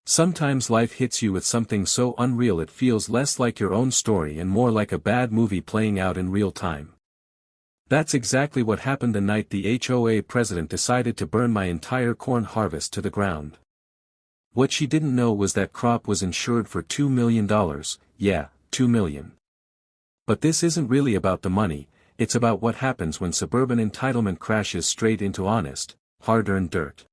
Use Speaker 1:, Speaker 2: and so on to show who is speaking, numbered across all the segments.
Speaker 1: Sometimes life hits you with something so unreal it feels less like your own story and more like a bad movie playing out in real time. That's exactly what happened the night the HOA president decided to burn my entire corn harvest to the ground. What she didn't know was that crop was insured for $2 million, yeah, $2 million. But this isn't really about the money, it's about what happens when suburban entitlement crashes straight into honest, hard-earned dirt.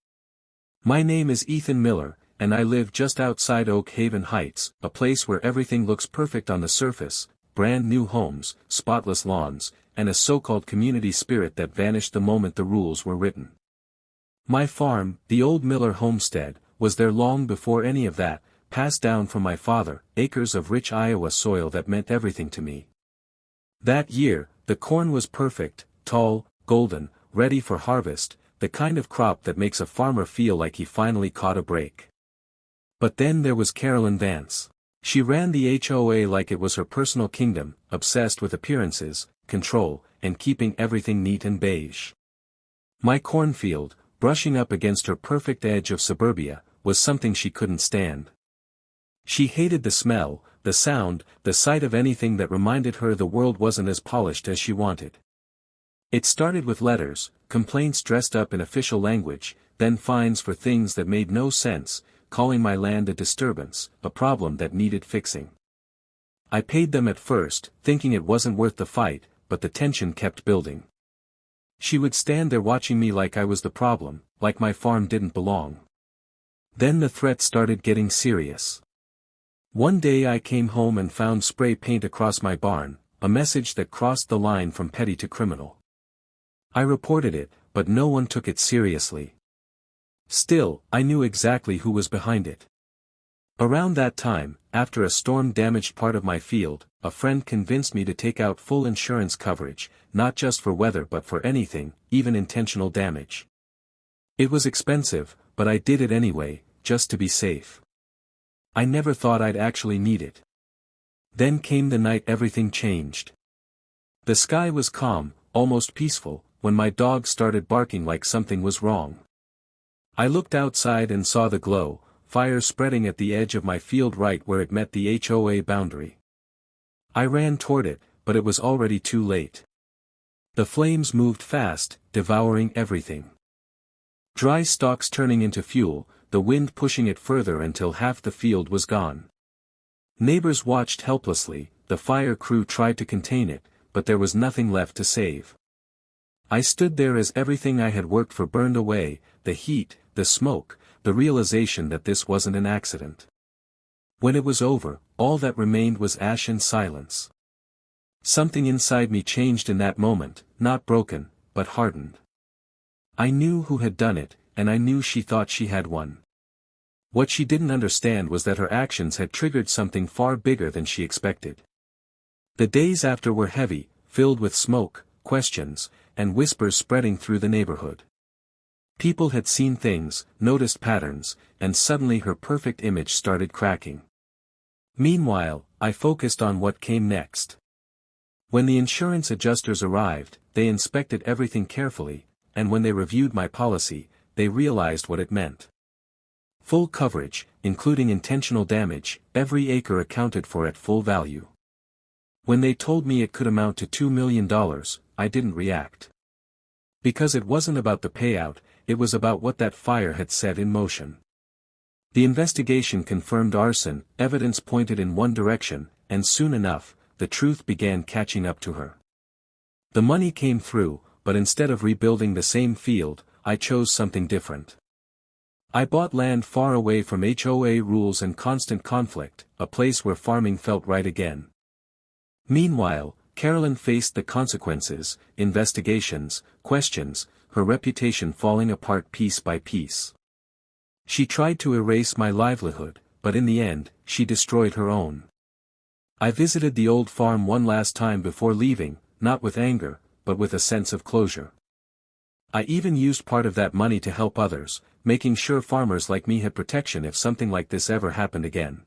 Speaker 1: My name is Ethan Miller, and I live just outside Oak Haven Heights, a place where everything looks perfect on the surface, brand new homes, spotless lawns, and a so-called community spirit that vanished the moment the rules were written. My farm, the old Miller homestead, was there long before any of that, passed down from my father, acres of rich Iowa soil that meant everything to me. That year, the corn was perfect, tall, golden, ready for harvest, the kind of crop that makes a farmer feel like he finally caught a break. But then there was Carolyn Vance. She ran the HOA like it was her personal kingdom, obsessed with appearances, control, and keeping everything neat and beige. My cornfield, brushing up against her perfect edge of suburbia, was something she couldn't stand. She hated the smell, the sound, the sight of anything that reminded her the world wasn't as polished as she wanted. It started with letters, complaints dressed up in official language, then fines for things that made no sense, calling my land a disturbance, a problem that needed fixing. I paid them at first, thinking it wasn't worth the fight, but the tension kept building. She would stand there watching me like I was the problem, like my farm didn't belong. Then the threat started getting serious. One day I came home and found spray paint across my barn, a message that crossed the line from petty to criminal. I reported it, but no one took it seriously. Still, I knew exactly who was behind it. Around that time, after a storm damaged part of my field, a friend convinced me to take out full insurance coverage, not just for weather but for anything, even intentional damage. It was expensive, but I did it anyway, just to be safe. I never thought I'd actually need it. Then came the night everything changed. The sky was calm, almost peaceful, when my dog started barking like something was wrong. I looked outside and saw the glow, fire spreading at the edge of my field right where it met the HOA boundary. I ran toward it, but it was already too late. The flames moved fast, devouring everything. Dry stalks turning into fuel, the wind pushing it further until half the field was gone. Neighbors watched helplessly, the fire crew tried to contain it, but there was nothing left to save. I stood there as everything I had worked for burned away, the heat, the smoke, the realization that this wasn't an accident. When it was over, all that remained was ash and silence. Something inside me changed in that moment, not broken, but hardened. I knew who had done it, and I knew she thought she had won. What she didn't understand was that her actions had triggered something far bigger than she expected. The days after were heavy, filled with smoke, questions, and whispers spreading through the neighborhood. People had seen things, noticed patterns, and suddenly her perfect image started cracking. Meanwhile, I focused on what came next. When the insurance adjusters arrived, they inspected everything carefully, and when they reviewed my policy, they realized what it meant. Full coverage, including intentional damage, every acre accounted for at full value. When they told me it could amount to $2 million, I didn't react. Because it wasn't about the payout, it was about what that fire had set in motion. The investigation confirmed arson, evidence pointed in one direction, and soon enough, the truth began catching up to her. The money came through, but instead of rebuilding the same field, I chose something different. I bought land far away from HOA rules and constant conflict, a place where farming felt right again. Meanwhile, Carolyn faced the consequences, investigations, questions, her reputation falling apart piece by piece. She tried to erase my livelihood, but in the end, she destroyed her own. I visited the old farm one last time before leaving, not with anger, but with a sense of closure. I even used part of that money to help others, making sure farmers like me had protection if something like this ever happened again.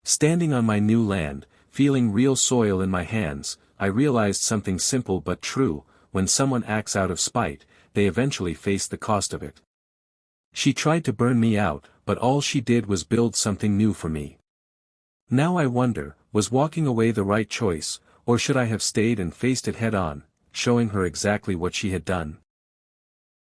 Speaker 1: Standing on my new land, feeling real soil in my hands, I realized something simple but true: when someone acts out of spite, they eventually face the cost of it. She tried to burn me out, but all she did was build something new for me. Now I wonder, was walking away the right choice, or should I have stayed and faced it head on, showing her exactly what she had done?